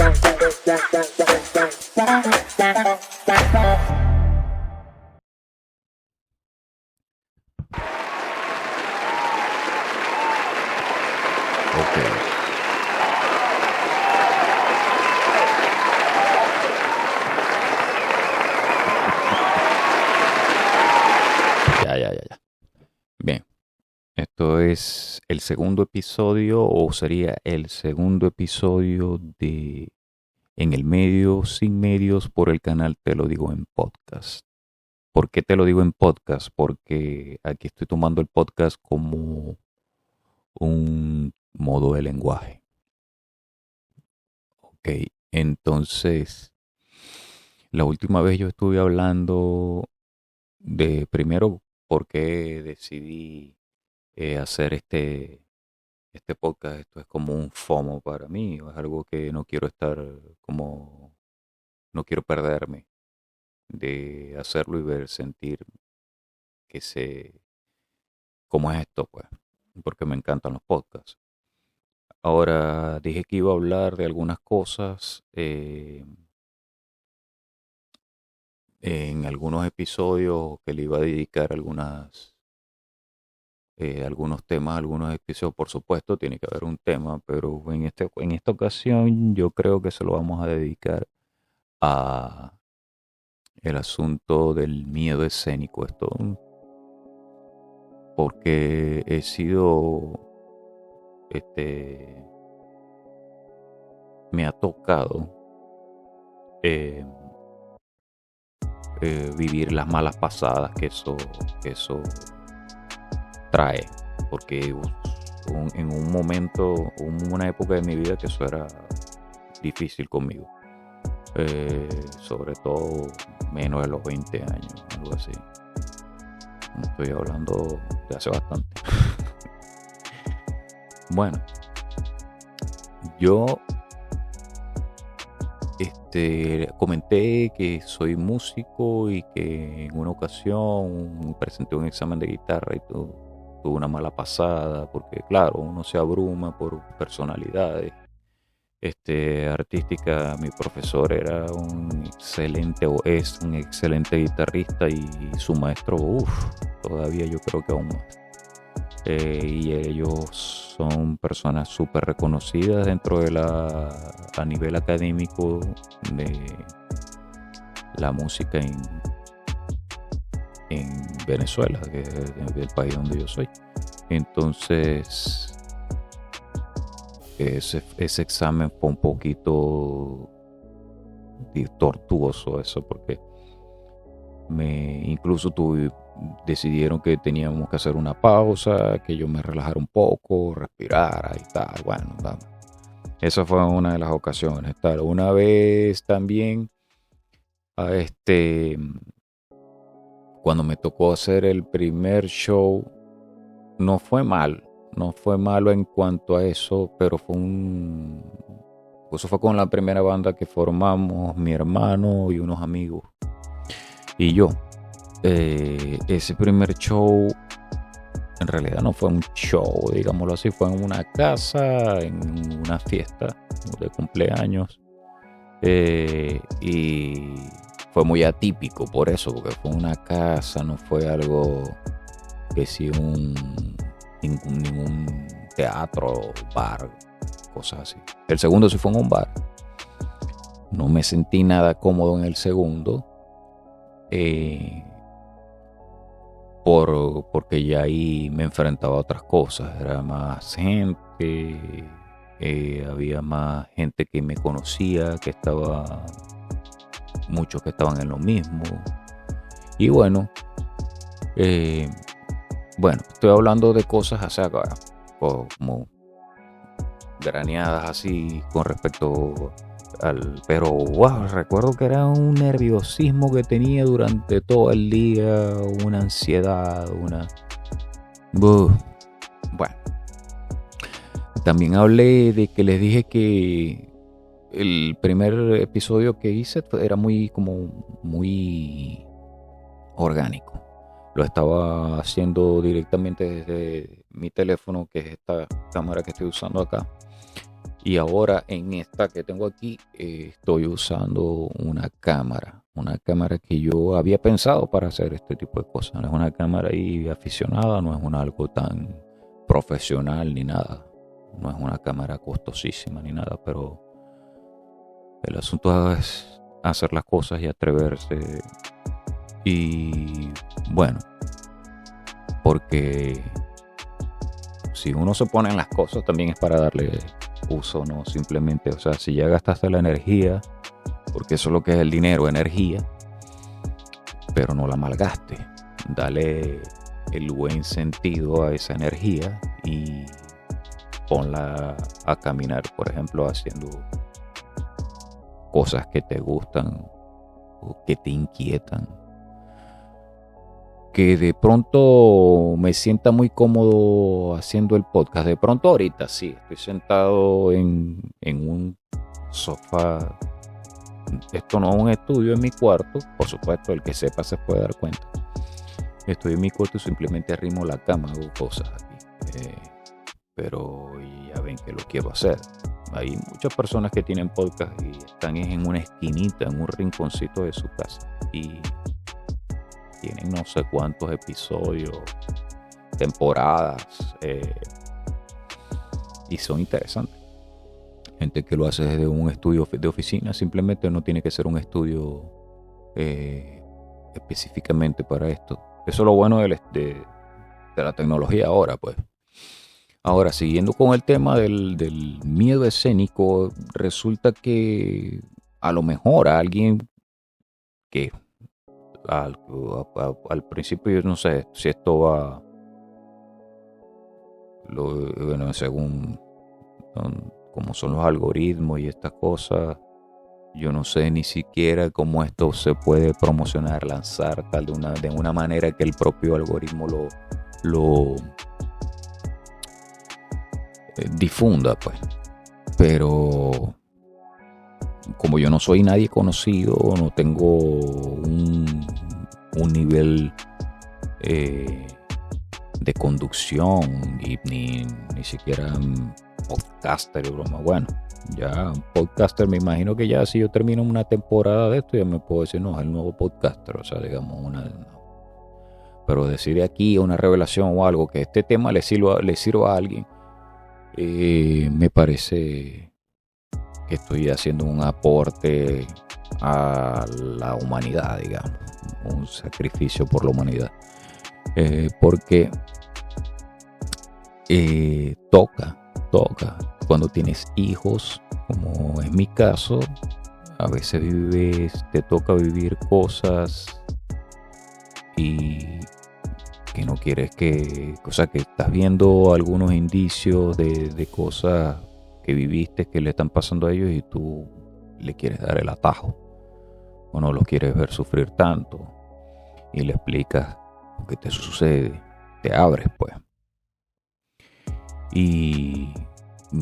Ok. Ya. Bien. Esto es el segundo episodio, o sería el segundo episodio de En el medio, sin medios, por el canal Te lo digo en podcast. ¿Por qué te lo digo en podcast? Porque aquí estoy tomando el podcast como un modo de lenguaje. Ok, entonces, la última vez yo estuve hablando de primero por qué decidí hacer este podcast. Esto es como un FOMO para mí, es algo que no quiero estar como, no quiero perderme de hacerlo y ver, sentir que sé cómo es esto, pues, porque me encantan los podcasts. Ahora dije que iba a hablar de algunas cosas en algunos episodios, que le iba a dedicar algunos temas, algunos episodios. Por supuesto, tiene que haber un tema, pero en esta ocasión yo creo que se lo vamos a dedicar a el asunto del miedo escénico. Esto porque he sido, este, me ha tocado eh, vivir las malas pasadas que eso trae, porque en un momento, hubo una época de mi vida que eso era difícil conmigo, sobre todo menos de los 20 años, algo así. No estoy hablando de hace bastante. Bueno, yo comenté que soy músico y que en una ocasión presenté un examen de guitarra y tuve una mala pasada, porque claro, uno se abruma por personalidades artística. Mi profesor era un excelente, o es un excelente guitarrista, y su maestro, todavía yo creo que aún más. Y ellos son personas súper reconocidas a nivel académico de la música en Venezuela, que es el país donde yo soy. Entonces, ese examen fue un poquito tortuoso, eso, porque incluso decidieron que teníamos que hacer una pausa, que yo me relajara un poco, respirara y tal. Bueno, esa fue una de las ocasiones. Tal. Una vez también, a cuando me tocó hacer el primer show, no fue mal, no fue malo en cuanto a eso, pero eso fue con la primera banda que formamos, mi hermano y unos amigos y yo. Ese primer show en realidad no fue un show, digámoslo así, fue en una casa, en una fiesta de cumpleaños, y fue muy atípico por eso, porque fue una casa, no fue algo que si ningún teatro, bar, cosas así. El segundo sí fue en un bar. No me sentí nada cómodo en el segundo, porque ya ahí me enfrentaba a otras cosas. Era más gente, había más gente que me conocía, muchos que estaban en lo mismo. Y bueno, estoy hablando de cosas así, como graneadas así con respecto pero wow, recuerdo que era un nerviosismo que tenía durante todo el día, una ansiedad, bueno, también hablé de que les dije que el primer episodio que hice era muy orgánico. Lo estaba haciendo directamente desde mi teléfono, que es esta cámara que estoy usando acá. Y ahora en esta que tengo aquí estoy usando una cámara que yo había pensado para hacer este tipo de cosas. No es una cámara ahí aficionada, no es algo tan profesional ni nada. No es una cámara costosísima ni nada, pero el asunto es hacer las cosas y atreverse. Y bueno, porque si uno se pone en las cosas también es para darle uso, no simplemente, o sea, si ya gastaste la energía, porque eso es lo que es el dinero, energía, pero no la malgaste. Dale el buen sentido a esa energía y ponla a caminar, por ejemplo, haciendo cosas que te gustan o que te inquietan. Que de pronto me sienta muy cómodo haciendo el podcast. De pronto ahorita sí, estoy sentado en un sofá. Esto no es un estudio en mi cuarto, por supuesto, el que sepa se puede dar cuenta. Estoy en mi cuarto y simplemente arrimo la cama, hago cosas aquí. Pero ya ven que lo quiero hacer. Hay muchas personas que tienen podcast y están en una esquinita, en un rinconcito de su casa. Y tienen no sé cuántos episodios, temporadas, y son interesantes. Gente que lo hace desde un estudio de oficina, simplemente no tiene que ser un estudio específicamente para esto. Eso es lo bueno de la tecnología ahora, pues. Ahora, siguiendo con el tema del miedo escénico, resulta que a lo mejor a alguien que al principio yo no sé si esto va bueno, según cómo son los algoritmos y estas cosas, yo no sé ni siquiera cómo esto se puede promocionar, lanzar de una manera que el propio algoritmo lo difunda, pues. Pero como yo no soy nadie conocido, no tengo un nivel de conducción y ni siquiera podcaster y broma. Bueno, ya un podcaster, me imagino que ya si yo termino una temporada de esto ya me puedo decir, no, es el nuevo podcaster, o sea, digamos pero decir aquí una revelación o algo que este tema le sirva a alguien, me parece que estoy haciendo un aporte a la humanidad, digamos, un sacrificio por la humanidad, porque toca cuando tienes hijos, como es mi caso, a veces te toca vivir cosas y que no quieres o sea, que estás viendo algunos indicios de cosas que viviste que le están pasando a ellos y tú le quieres dar el atajo o no los quieres ver sufrir tanto y le explicas lo que te sucede, te abres, pues. Y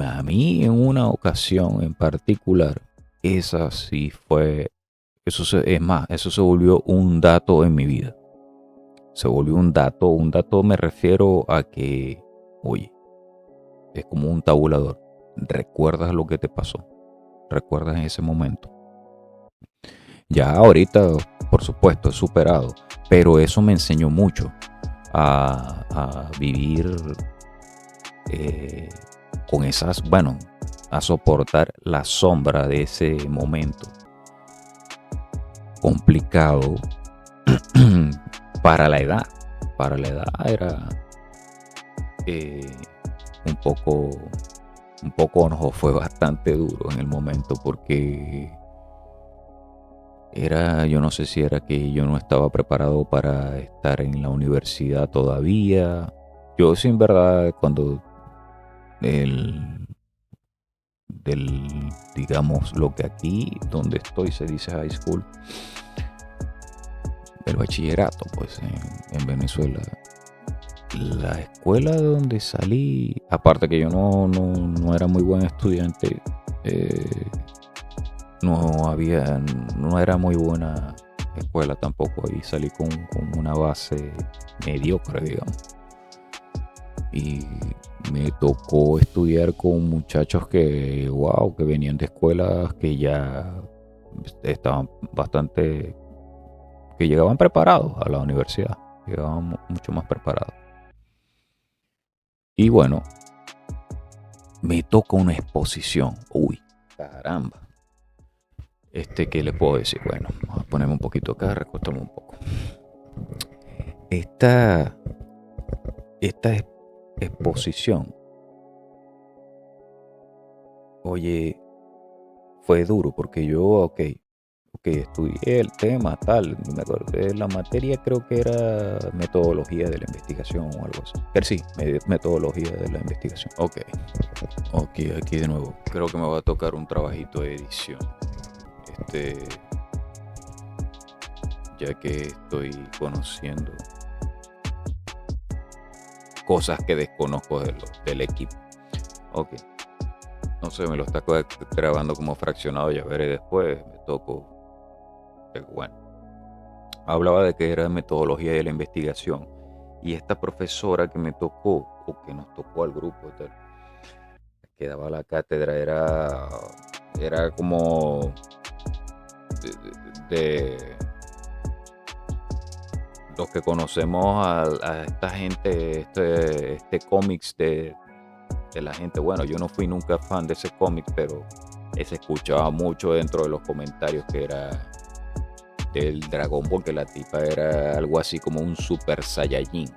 a mí en una ocasión en particular, esa sí fue, eso se volvió un dato en mi vida. Se volvió un dato me refiero a que, oye, es como un tabulador. Recuerdas lo que te pasó, recuerdas en ese momento. Ya ahorita, por supuesto, he superado, pero eso me enseñó mucho a vivir con esas, bueno, a soportar la sombra de ese momento complicado. Para la edad era un poco no, fue bastante duro en el momento porque yo no sé si era que yo no estaba preparado para estar en la universidad todavía. Yo sin verdad cuando digamos lo que aquí donde estoy se dice high school, el bachillerato, pues en Venezuela, la escuela donde salí, aparte que yo no era muy buen estudiante, no era muy buena escuela tampoco, y salí con una base mediocre, digamos. y me tocó estudiar con muchachos que, wow, que venían de escuelas que ya estaban bastante, que llegaban preparados a la universidad, llegaban mucho más preparados. Y bueno, me toca una exposición. Uy, caramba. ¿Qué le puedo decir? Bueno, vamos a ponerme un poquito acá, recostarme un poco. Esta exposición, oye, fue duro porque yo, ok, estudié el tema, tal, me acordé, la materia creo que era metodología de la investigación o algo así. Pero sí, metodología de la investigación. Ok, aquí de nuevo, creo que me va a tocar un trabajito de edición. Ya que estoy conociendo cosas que desconozco del equipo. Ok. No sé, me lo está grabando como fraccionado, ya veré después. Me tocó. Pero bueno. Hablaba de que era metodología de la investigación. Y esta profesora que me tocó, o que nos tocó al grupo, tal, que daba la cátedra, era como de los que conocemos a esta gente, este cómics de la gente. Bueno, yo no fui nunca fan de ese cómic, pero se escuchaba mucho dentro de los comentarios que era del Dragon Ball, que la tipa era algo así como un Super Saiyajin.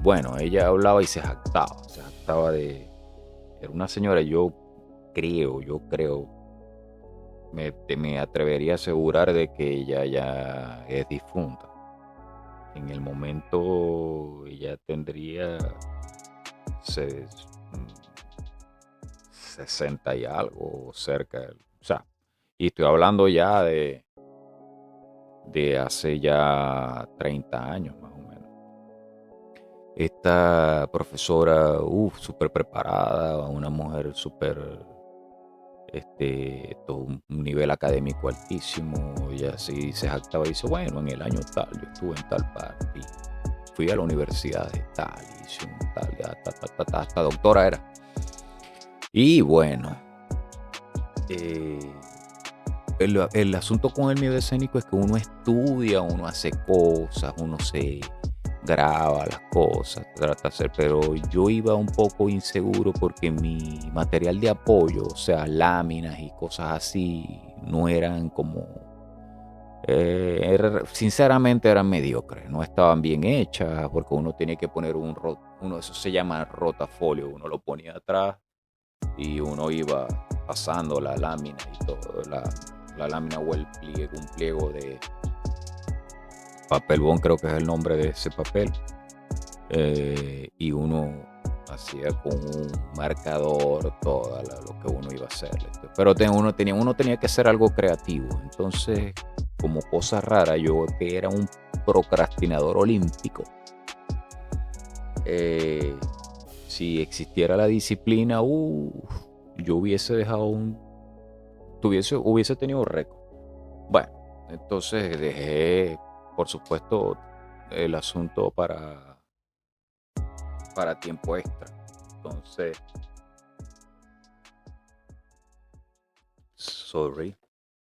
Bueno, ella hablaba y se jactaba de... Era una señora, yo creo, me atrevería a asegurar de que ella ya es difunta. En el momento ella tendría 60 y algo, cerca. O sea, y estoy hablando ya de hace ya 30 años más o menos. Esta profesora, súper preparada, una mujer súper, todo un nivel académico altísimo, y así se jactaba y dice, bueno, en el año tal, yo estuve en tal parte, fui a la universidad de tal, hice un tal, hasta doctora era. Y bueno, el asunto con el miedo escénico es que uno estudia, uno hace cosas, uno se graba las cosas, trata de hacer, pero yo iba un poco inseguro porque mi material de apoyo, o sea, láminas y cosas así, no eran como, sinceramente eran mediocres, no estaban bien hechas, porque uno tenía que poner uno, eso se llama rotafolio, uno lo ponía atrás y uno iba pasando la lámina y todo, la lámina o un pliego de papel bond, creo que es el nombre de ese papel, y uno hacía con un marcador todo lo que uno iba a hacer. Pero uno tenía que hacer algo creativo. Entonces, como cosa rara, yo que era un procrastinador olímpico, si existiera la disciplina, yo hubiese dejado hubiese tenido récord. Bueno, entonces dejé, por supuesto, el asunto para tiempo extra. Entonces, sorry,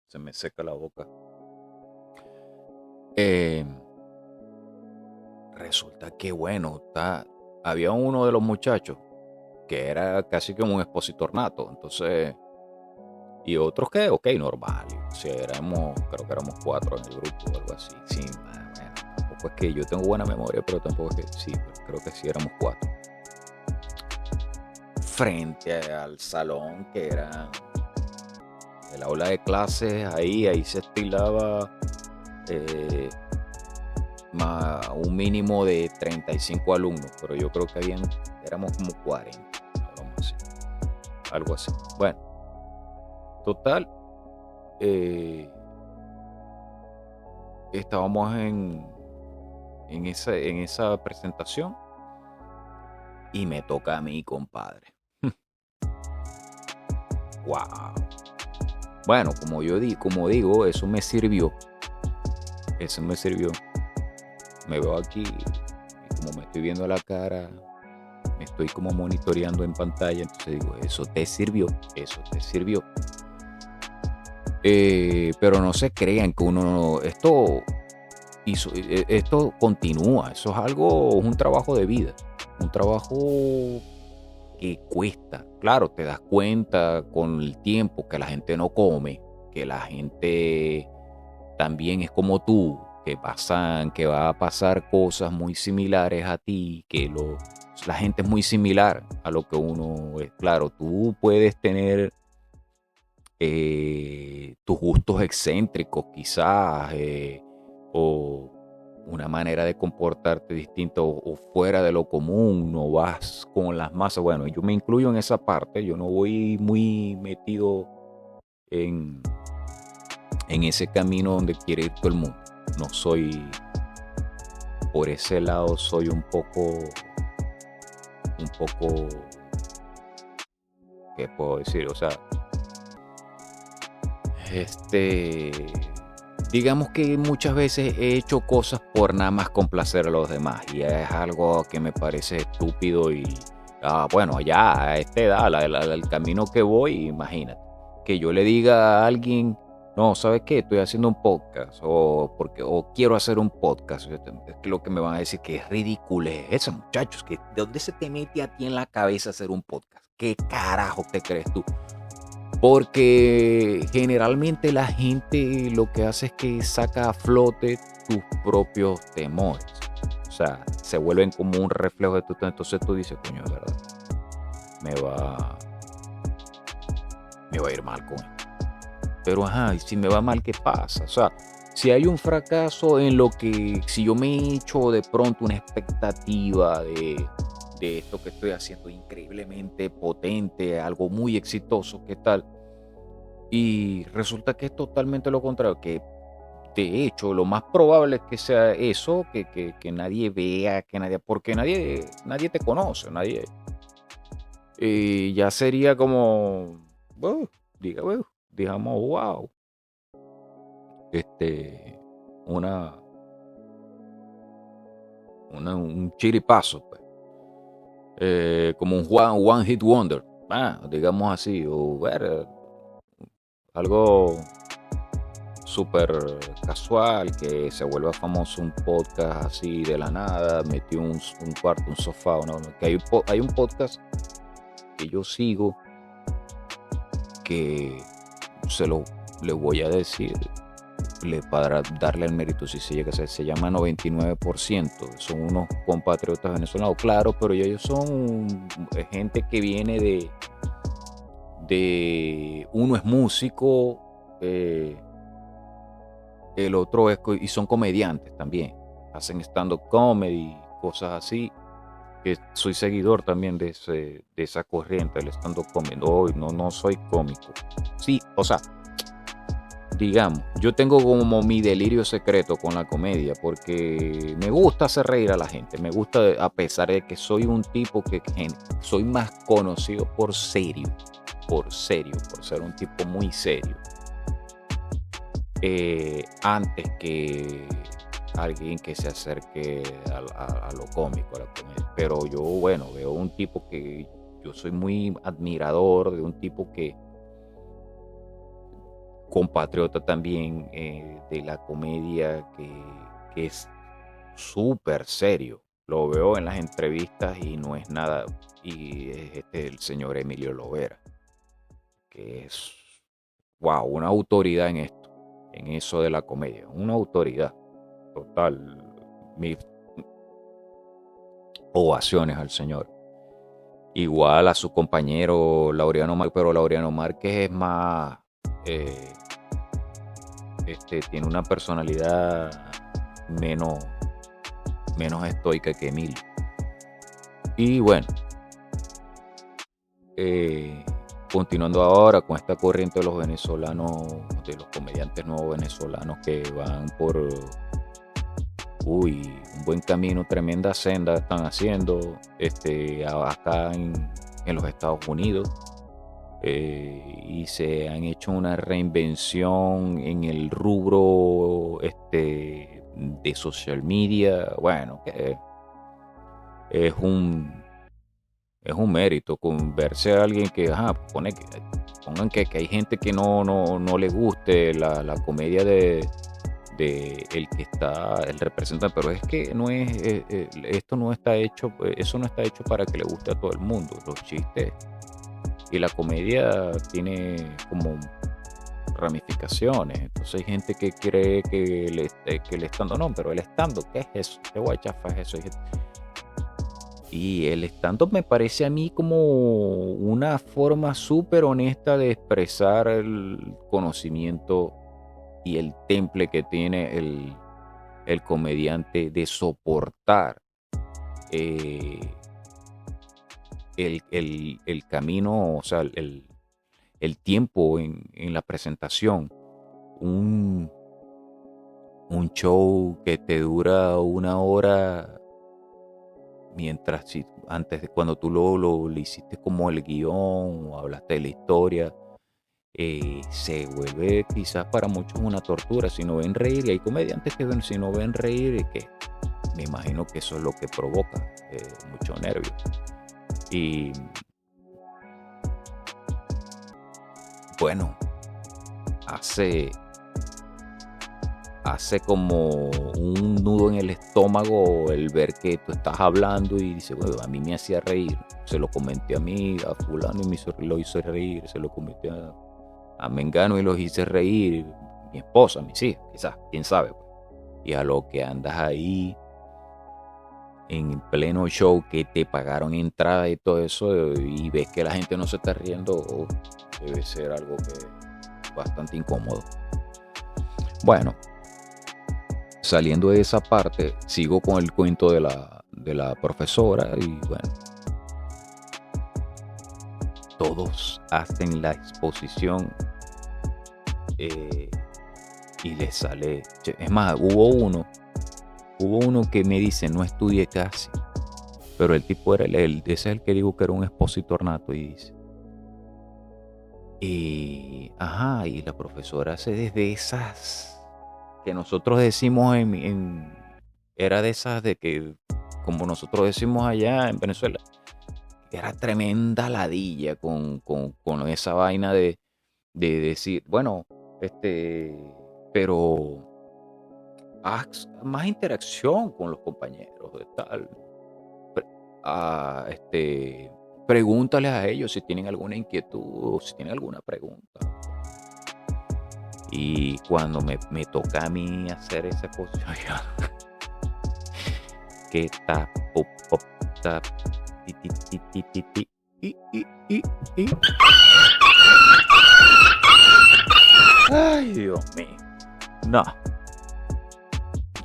se me seca la boca. Resulta que bueno, había uno de los muchachos que era casi como un expositor nato, entonces, y otros que, ok, normal, o sea, creo que éramos 4 en el grupo o algo así. Sí, bueno, tampoco es que yo tengo buena memoria, pero tampoco es que sí, creo que sí éramos 4. Frente al salón que era el aula de clases, ahí se estilaba un mínimo de 35 alumnos, pero yo creo que éramos como 40, algo así. Bueno, total, estábamos en esa presentación y me toca a mí, compadre. Wow. Bueno, como digo, eso me sirvió. Me veo aquí, como me estoy viendo la cara, me estoy como monitoreando en pantalla, entonces digo, eso te sirvió, eso te sirvió. Pero no se crean que esto continúa, eso es un trabajo de vida, un trabajo que cuesta. Claro, te das cuenta con el tiempo que la gente no come, que la gente también es como tú, que va a pasar cosas muy similares a ti, la gente es muy similar a lo que uno es. Claro, tú puedes tener tus gustos excéntricos quizás, o una manera de comportarte distinta o fuera de lo común, no vas con las masas. Bueno, yo me incluyo en esa parte, yo no voy muy metido en, en ese camino donde quiere ir todo el mundo. No soy, por ese lado soy un poco, ¿qué puedo decir? O sea, digamos que muchas veces he hecho cosas por nada más complacer a los demás y es algo que me parece estúpido y bueno, ya a esta edad, el camino que voy, imagínate, que yo le diga a alguien, no, ¿sabes qué? Estoy haciendo un podcast o quiero hacer un podcast. Es que lo que me van a decir que es ridículo es eso, muchachos, que ¿de dónde se te mete a ti en la cabeza hacer un podcast? ¿Qué carajo te crees tú? Porque generalmente la gente lo que hace es que saca a flote tus propios temores. O sea, se vuelven como un reflejo de tu. Entonces tú dices, coño, es verdad, me va a ir mal con esto. Pero ajá, y si me va mal, ¿qué pasa? O sea, si hay un fracaso en lo que, si yo me he hecho de pronto una expectativa de esto que estoy haciendo increíblemente potente, algo muy exitoso, ¿qué tal? Y resulta que es totalmente lo contrario, que de hecho lo más probable es que sea eso, que nadie vea, porque nadie te conoce, ya sería como, digamos, wow, un chiripazo, pues. Como un one hit wonder, digamos así, o algo súper casual, que se vuelva famoso un podcast así de la nada, metió un cuarto, un sofá, que hay un podcast que yo sigo que le voy a decir, para darle el mérito si se llega a ser, se llama 99%, son unos compatriotas venezolanos, claro, pero ellos son gente que viene uno es músico, el otro y son comediantes también, hacen stand-up comedy, cosas así, que soy seguidor también de esa corriente, del stand-up comedy. No soy cómico, sí, o sea, digamos, yo tengo como mi delirio secreto con la comedia, porque me gusta hacer reír a la gente, me gusta, a pesar de que soy un tipo que soy más conocido por ser un tipo muy serio, antes que alguien que se acerque a lo cómico, a la comedia. Pero yo, bueno, veo un tipo que yo soy muy admirador de un tipo que compatriota también, de la comedia, que es súper serio. Lo veo en las entrevistas y no es nada. Y es el señor Emilio Lovera, que es, wow, una autoridad en eso de la comedia. Una autoridad total. Mis ovaciones al señor. Igual a su compañero Laureano Márquez, pero Laureano Márquez es más, tiene una personalidad menos estoica que Emilio. Y bueno, continuando ahora con esta corriente de los venezolanos, de los comediantes nuevos venezolanos que van por un buen camino, tremenda senda están haciendo acá en los Estados Unidos, y se han hecho una reinvención en el rubro de social media. Bueno, que es un mérito con verse a alguien que, pongan que hay gente que no le guste la comedia de el que está el representante, pero es que no es esto no está hecho, eso no está hecho para que le guste a todo el mundo. Los chistes y la comedia tiene como ramificaciones. Entonces hay gente que cree que el stand-up no, pero el stand-up, ¿qué es eso? ¿Qué guachafa es eso? Y el stand-up me parece a mí como una forma súper honesta de expresar el conocimiento y el temple que tiene el comediante de soportar el camino, o sea, el tiempo en la presentación. Un, un show que te dura 1 hora, mientras antes de cuando tú lo hiciste como el guión o hablaste de la historia, se vuelve quizás para muchos una tortura. Si no ven reír, y hay comediantes que si no ven reír, que me imagino que eso es lo que provoca mucho nervio. Y bueno, hace como un nudo en el estómago el ver que tú estás hablando y dice, bueno, a mí me hacía reír. Se lo comenté a mí, a fulano, y lo hizo reír. Se lo comenté a Mengano y los hice reír. Mi esposa, mis hijas, quizás, quién sabe. Y a lo que andas ahí en pleno show, que te pagaron entrada y todo eso, y ves que la gente no se está riendo, debe ser algo que es bastante incómodo. Bueno, saliendo de esa parte, sigo con el cuento de la profesora. Y bueno, todos hacen la exposición y les sale. Es más, hubo uno que me dice, no estudié casi, pero el tipo era ese es el que digo que era un expositor nato, y dice, y la profesora hace desde esas que nosotros decimos era de esas de que, como nosotros decimos allá en Venezuela, era tremenda ladilla con esa vaina de decir, bueno, pero haz más interacción con los compañeros de tal. Pregúntales a ellos si tienen alguna inquietud o si tienen alguna pregunta. Y cuando me toca a mí hacer esa cosa, que tap, pop, pop, tap, ti, ti, ti, ti, ti, ti, y. Ay, Dios mío. No.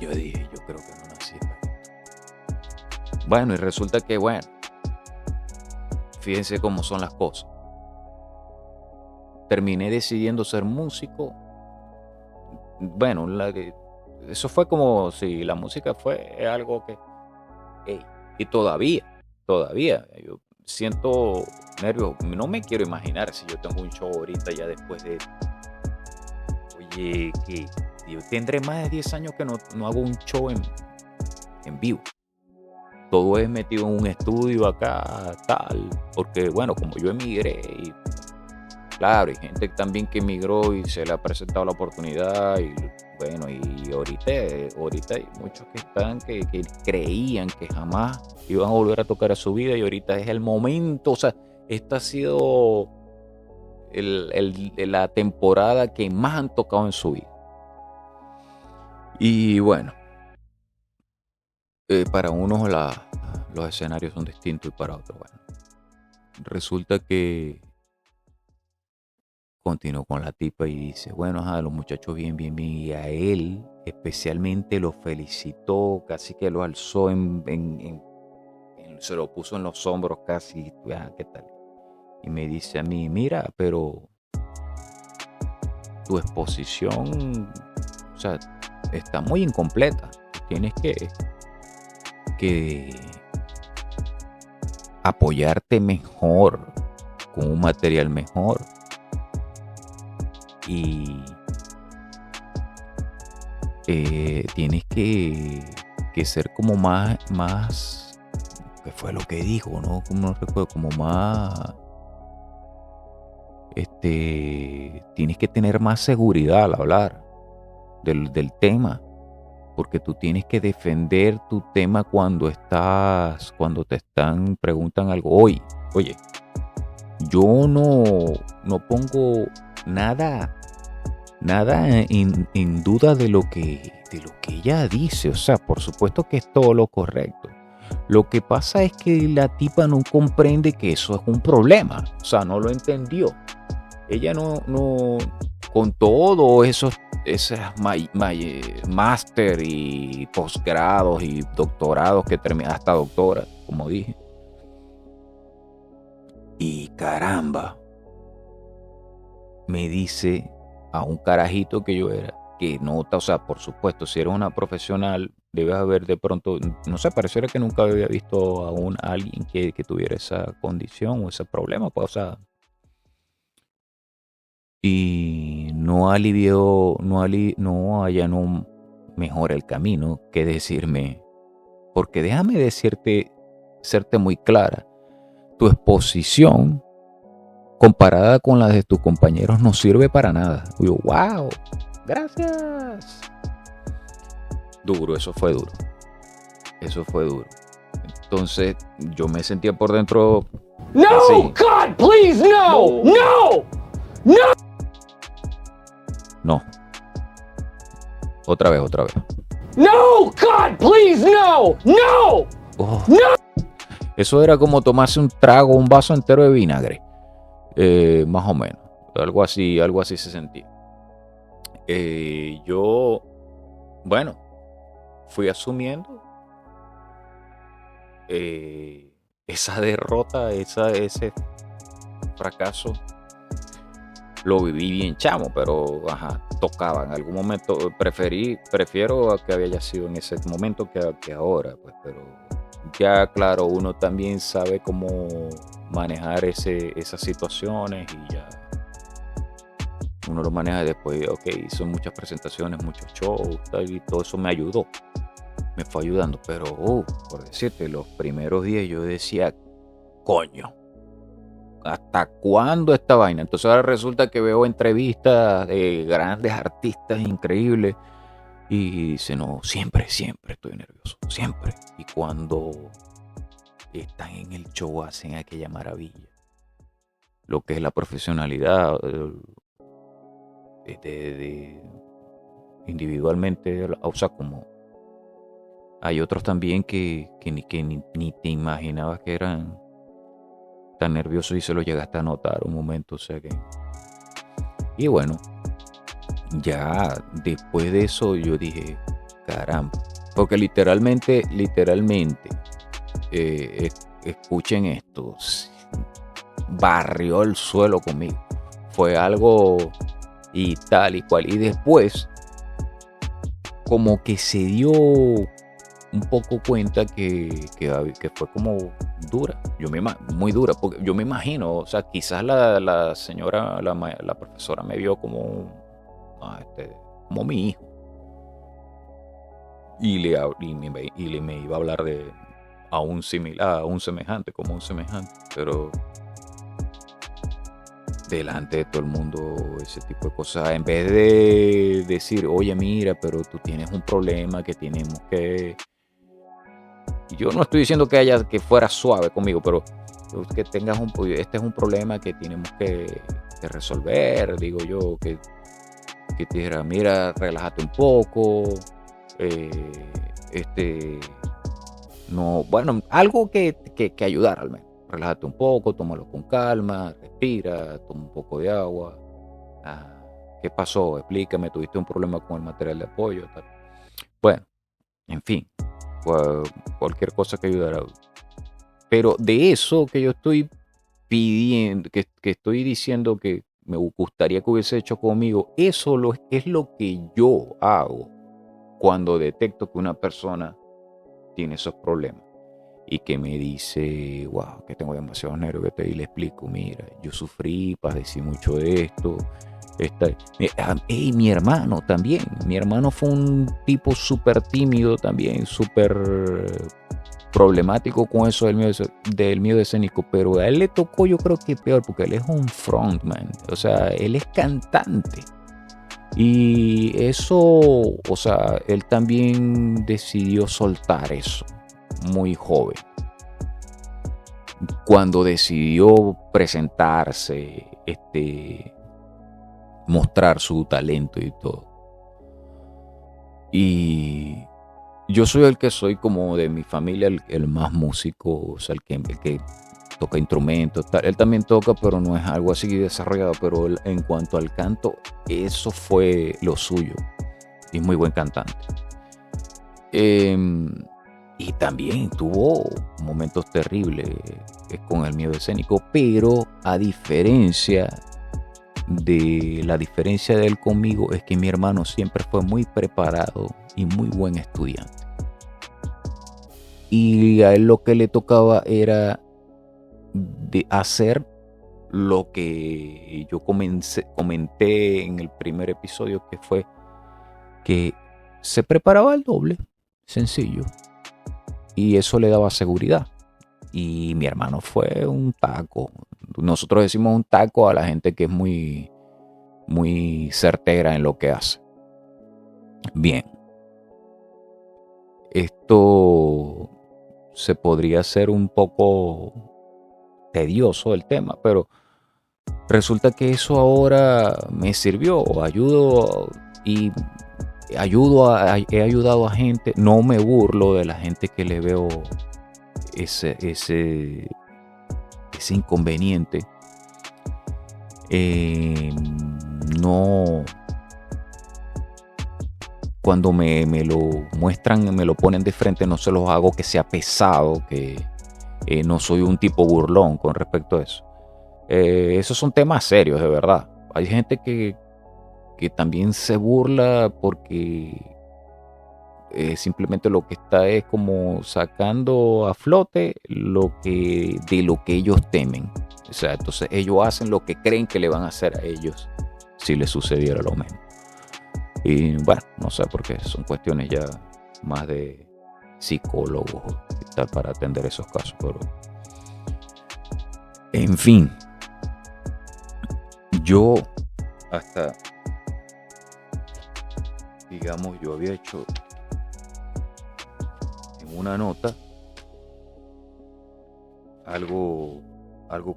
Yo dije, yo creo que no nací para esto. Bueno, y resulta que, bueno, fíjense cómo son las cosas. Terminé decidiendo ser músico. Bueno, eso fue como si la música fue algo que... y todavía, yo siento nervios. No me quiero imaginar si yo tengo un show ahorita ya después de... Oye, que yo tendré más de 10 años que no hago un show en vivo. Todo es metido en un estudio acá, tal. Porque, bueno, como yo emigré, y claro, hay gente también que emigró y se le ha presentado la oportunidad. Y bueno, y ahorita hay muchos que están que creían que jamás iban a volver a tocar a su vida, y ahorita es el momento. O sea, esta ha sido la temporada que más han tocado en su vida. Y bueno, para unos los escenarios son distintos y para otros, bueno, resulta que continuó con la tipa y dice, bueno, los muchachos bien, y a él especialmente lo felicitó, casi que lo alzó se lo puso en los hombros casi, ¿qué tal? Y me dice a mí, mira, pero tu exposición, o sea, está muy incompleta. Tienes que apoyarte mejor, con un material mejor. Y tienes que ser como más ¿qué fue lo que dijo? No recuerdo, como más, tienes que tener más seguridad al hablar del tema, porque tú tienes que defender tu tema cuando te preguntan algo. Oye, yo no pongo nada en duda de lo que ella dice. O sea, por supuesto que es todo lo correcto. Lo que pasa es que la tipa no comprende que eso es un problema. O sea, no lo entendió. Ella no con todo esas máster y posgrados y doctorados que termina, hasta doctora, como dije. Y caramba, me dice a un carajito que yo era, que nota, o sea, por supuesto, si eres una profesional, debes haber de pronto, no sé, pareciera que nunca había visto a alguien que tuviera esa condición o ese problema, pues, o sea, y no allanó mejor el camino que decirme, porque déjame serte muy clara, tu exposición comparada con la de tus compañeros no sirve para nada. Y yo, wow, gracias. Duro, eso fue duro. Entonces yo me sentía por dentro. No, así. God, please, no. No. Otra vez. No, God, please, no. Oh. Eso era como tomarse un vaso entero de vinagre. Más o menos. Algo así se sentía. Yo, bueno, fui asumiendo esa derrota, ese fracaso. Lo viví bien chamo, pero tocaba. En algún momento prefiero a que haya sido en ese momento que ahora, pues, pero ya claro, uno también sabe cómo manejar esas situaciones y ya uno lo maneja después. Ok, hice muchas presentaciones, muchos shows, y todo eso me fue ayudando, pero por decirte, los primeros días yo decía, coño, ¿hasta cuándo esta vaina? Entonces ahora resulta que veo entrevistas de grandes artistas increíbles y dice, no, siempre estoy nervioso, siempre. Y cuando están en el show hacen aquella maravilla. Lo que es la profesionalidad individualmente, o sea, como hay otros también que ni te imaginabas que eran tan nerviosos y se lo llegaste a notar un momento, o sea que... Y bueno, ya después de eso yo dije, caramba, porque literalmente, escuchen esto, barrió el suelo conmigo, fue algo y tal y cual, y después como que se dio un poco cuenta que fue como dura, muy dura, porque yo me imagino, o sea, quizás la señora, la profesora me vio como como mi hijo y me iba a hablar a un semejante, pero delante de todo el mundo, ese tipo de cosas, en vez de decir, oye, mira, pero tú tienes un problema que tenemos que... Yo no estoy diciendo que fuera suave conmigo, pero que tengas este es un problema que tenemos que resolver, digo yo, que te dijera, mira, relájate un poco, no, bueno, algo que ayudar al menos. Relájate un poco, tómalo con calma, respira, toma un poco de agua. ¿Qué pasó? Explícame, tuviste un problema con el material de apoyo, tal. Bueno, en fin, cualquier cosa que ayudara. Pero de eso que yo estoy pidiendo, que estoy diciendo que me gustaría que hubiese hecho conmigo, eso es lo que yo hago cuando detecto que una persona tiene esos problemas y que me dice, wow, que tengo demasiados nervios, y le explico, mira, yo sufrí, padecí mucho de esto. Mi hermano también, mi hermano fue un tipo súper tímido también, súper problemático con eso del miedo escénico, pero a él le tocó, yo creo que peor, porque él es un frontman, o sea, él es cantante. Y eso, o sea, él también decidió soltar eso muy joven. Cuando decidió presentarse, mostrar su talento y todo. Y yo soy el que soy como de mi familia, el más músico, o sea, el que toca instrumentos, tal. Él también toca, pero no es algo así desarrollado. Pero él, en cuanto al canto, eso fue lo suyo. Y es muy buen cantante. Y también tuvo momentos terribles con el miedo escénico, pero a diferencia de él conmigo, es que mi hermano siempre fue muy preparado y muy buen estudiante. Y a él lo que le tocaba era de hacer lo que yo comenté en el primer episodio, que fue que se preparaba al doble, sencillo, y eso le daba seguridad. Y mi hermano fue un taco. Nosotros decimos un taco a la gente que es muy, muy certera en lo que hace. Bien, esto se podría hacer un poco tedioso el tema, pero resulta que eso ahora me sirvió, he ayudado a gente. No me burlo de la gente que le veo ese inconveniente. No, cuando me lo muestran, me lo ponen de frente, no se los hago que sea pesado, que no soy un tipo burlón con respecto a eso. Esos son temas serios, de verdad. Hay gente que también se burla porque simplemente lo que está es como sacando a flote de lo que ellos temen. O sea, entonces ellos hacen lo que creen que le van a hacer a ellos si les sucediera lo mismo. Y bueno, no sé, porque son cuestiones ya más de psicólogos y tal para atender esos casos, pero en fin, yo hasta, digamos, yo había hecho en una nota algo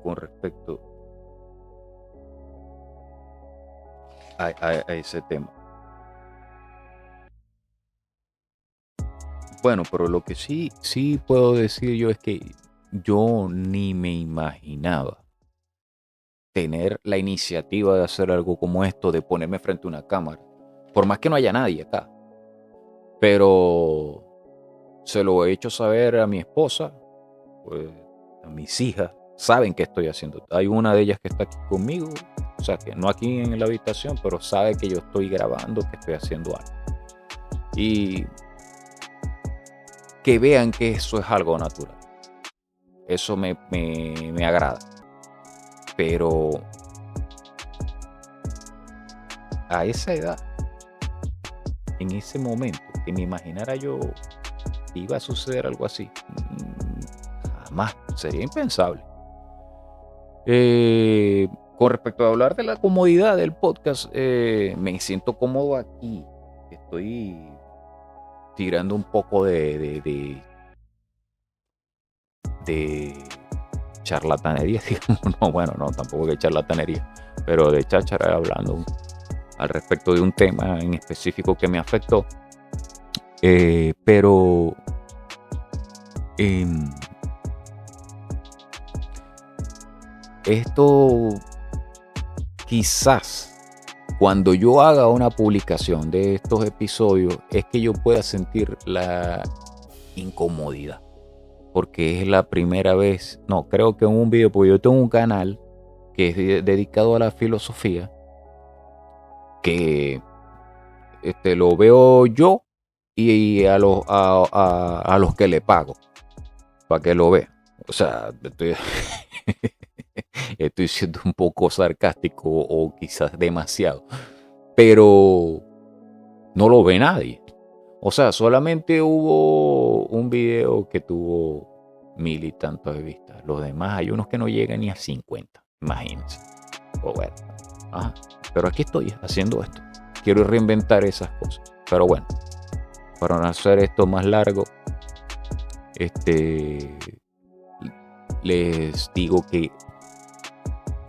con respecto a ese tema. Bueno, pero lo que sí puedo decir yo es que yo ni me imaginaba tener la iniciativa de hacer algo como esto, de ponerme frente a una cámara, por más que no haya nadie acá. Pero se lo he hecho saber a mi esposa, pues, a mis hijas, saben que estoy haciendo. Hay una de ellas que está aquí conmigo, o sea, que no aquí en la habitación, pero sabe que yo estoy grabando, que estoy haciendo algo. Y que vean que eso es algo natural. Eso me agrada. Pero a esa edad, en ese momento, que me imaginara yo que iba a suceder algo así, jamás, sería impensable. Con respecto a hablar de la comodidad del podcast, me siento cómodo aquí. Estoy tirando un poco de charlatanería, digamos. No, bueno, no, tampoco de charlatanería, pero de cháchara, hablando al respecto de un tema en específico que me afectó. Pero esto quizás cuando yo haga una publicación de estos episodios es que yo pueda sentir la incomodidad, porque es la primera vez, no, creo que en un video, porque yo tengo un canal que es dedicado a la filosofía, que lo veo yo y a los que le pago para que lo vean. O sea, estoy siendo un poco sarcástico o quizás demasiado, pero no lo ve nadie. O sea, solamente hubo un video que tuvo 1000 y tantos de vistas. Los demás hay unos que no llegan ni a 50. Imagínense. O bueno. Ajá. Pero aquí estoy haciendo esto. Quiero reinventar esas cosas. Pero bueno. Para no hacer esto más largo. Les digo que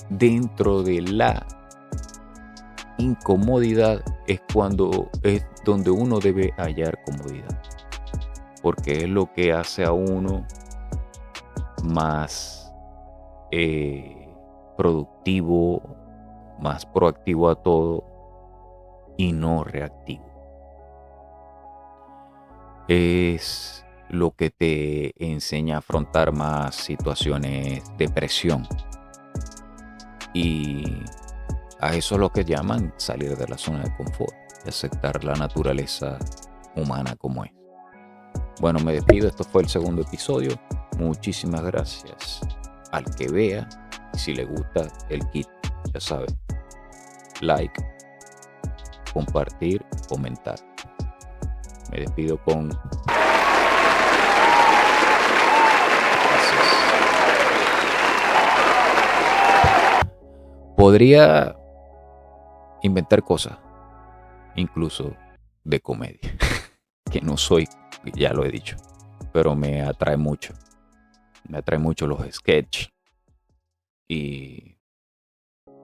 dentro de la incomodidad es donde uno debe hallar comodidad, porque es lo que hace a uno más productivo, más proactivo a todo y no reactivo. Es lo que te enseña a afrontar más situaciones de presión, y a eso es lo que llaman salir de la zona de confort y aceptar la naturaleza humana como es. Bueno, me despido. Esto fue el segundo episodio. Muchísimas gracias al que vea. Si le gusta el kit, ya sabe, like, compartir, comentar. Me despido con... Gracias. Podría inventar cosas, incluso de comedia, que no soy, ya lo he dicho, pero me atrae mucho los sketches y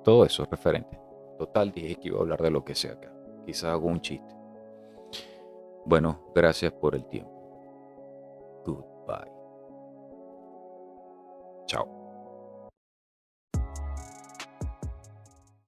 todo eso referente. Total, dije que iba a hablar de lo que sea acá, quizás hago un chiste. Bueno, gracias por el tiempo. Goodbye. Chao.